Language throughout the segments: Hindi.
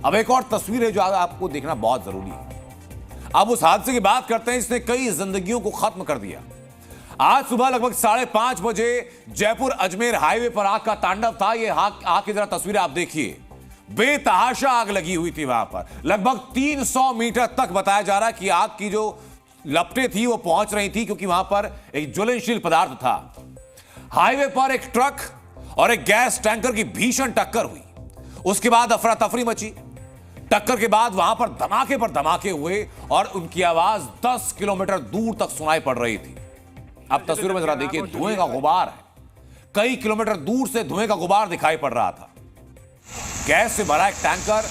अब एक और तस्वीर है जो आपको देखना बहुत जरूरी है। अब उस हादसे की बात करते हैं जिसने कई जिंदगियों को खत्म कर दिया। आज सुबह लगभग 5:30 बजे जयपुर अजमेर हाईवे पर आग का तांडव था। ये आग की जरा तस्वीरें आप देखिए। बेतहाशा आग लगी हुई थी वहां पर। लगभग 300 मीटर तक बताया जा रहा है कि आग की जो लपटें थी वो पहुंच रही थी, क्योंकि वहां पर एक ज्वलनशील पदार्थ था। हाईवे पर एक ट्रक और एक गैस टैंकर की भीषण टक्कर हुई। उसके बाद अफरा तफरी मची। टक्कर के बाद वहां पर धमाके हुए और उनकी आवाज 10 किलोमीटर दूर तक सुनाई पड़ रही थी। अब तस्वीरों में जरा देखिए, धुएं का गुबार है। कई किलोमीटर दूर से धुएं का गुबार दिखाई पड़ रहा था। गैस से भरा एक टैंकर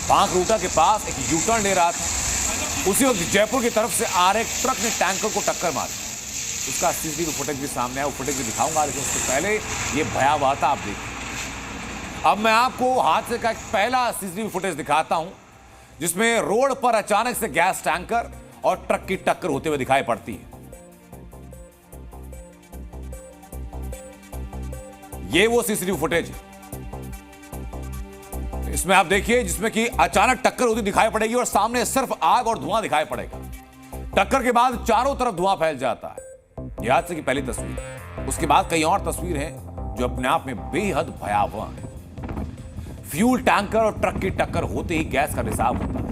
बांकरूटा के पास एक यूटर्न ले रहा था। उसी वक्त जयपुर की तरफ से आ रहे ट्रक ने टैंकर को टक्कर मारी। उसका सीसीटीवी फुटेज भी सामने आया, वो फुटेज भी दिखाऊंगा, लेकिन उससे पहले ये भयावहता आप देखिए। अब मैं आपको हादसे का एक पहला सीसीटीवी फुटेज दिखाता हूं, जिसमें रोड पर अचानक से गैस टैंकर और ट्रक की टक्कर होते हुए दिखाई पड़ती है। ये वो सीसीटीवी फुटेज है। इसमें आप देखिए, जिसमें कि अचानक टक्कर होती दिखाई पड़ेगी और सामने सिर्फ आग और धुआं दिखाई पड़ेगा। टक्कर के बाद चारों तरफ धुआं फैल जाता है। यह हादसे की पहली तस्वीर। उसके बाद कई और तस्वीर हैं जो अपने आप में बेहद भयावह है। फ्यूल टैंकर और ट्रक की टक्कर होते ही गैस का रिसाव होता है।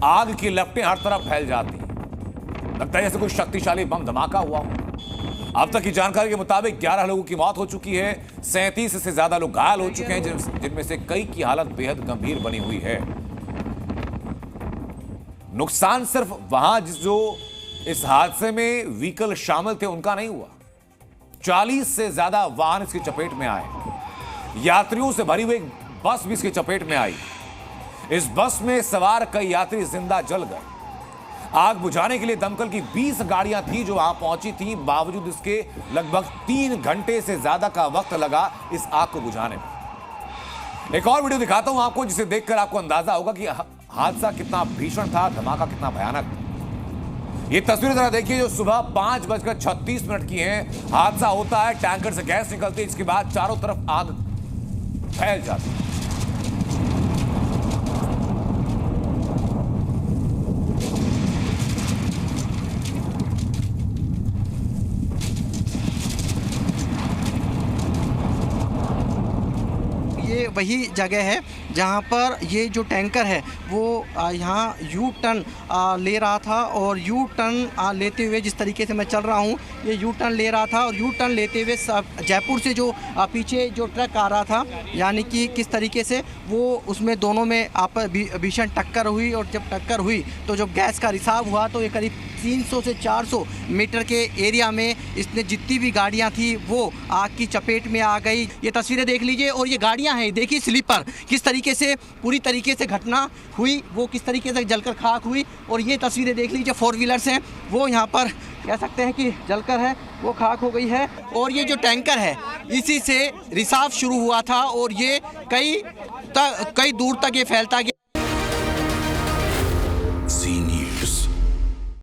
आग की लपटें हर तरफ फैल जाती हैं। लगता है जैसे कोई शक्तिशाली बम धमाका हुआ हो। अब तक की जानकारी के मुताबिक 11 लोगों की मौत हो चुकी है। 37 से ज्यादा लोग घायल हो चुके हैं, जिनमें से कई की हालत बेहद गंभीर बनी हुई है। नुकसान सिर्फ वहां जो इस हादसे में व्हीकल शामिल थे उनका नहीं हुआ। 40 से ज्यादा वाहन इसकी चपेट में आए। यात्रियों से भरी हुई बस भी इसकी चपेट में आई। इस बस में सवार कई यात्री जिंदा जल गए। आग बुझाने के लिए दमकल की 20 गाड़ियां थी जो वहां पहुंची थी। बावजूद इसके लगभग 3 घंटे से ज्यादा का वक्त लगा इस आग को बुझाने में। एक और वीडियो दिखाता हूं आपको, जिसे देखकर आपको अंदाजा होगा कि हादसा कितना भीषण था, धमाका कितना भयानक था। ये तस्वीर जरा देखिए, जो सुबह 5:36 की है। हादसा होता है, टैंकर से गैस निकलती है, इसके बाद चारों तरफ आग फैल जाती है। ये वही जगह है जहाँ पर ये जो टैंकर है वो यहाँ यू टर्न ले रहा था, और यू टर्न लेते हुए जिस तरीके से मैं चल रहा हूँ, ये यू टर्न ले रहा था और यू टर्न लेते हुए जयपुर से जो पीछे जो ट्रक आ रहा था, यानी कि किस तरीके से वो उसमें दोनों में भीषण टक्कर हुई। और जब टक्कर हुई तो जब गैस का रिसाव हुआ तो ये करीब 300 से 400 मीटर के एरिया में इसने जितनी भी गाड़ियां थी वो आग की चपेट में आ गई। ये तस्वीरें देख लीजिए, और ये गाड़ियां हैं, देखिए स्लीपर किस तरीके से पूरी तरीके से घटना हुई, वो किस तरीके से जलकर खाक हुई। और ये तस्वीरें देख लीजिए, 4 व्हीलर्स हैं वो यहाँ पर कह सकते हैं कि जलकर है वो खाक हो गई है। और ये जो टैंकर है इसी से रिसाव शुरू हुआ था और ये कई दूर तक ये फैलता गया।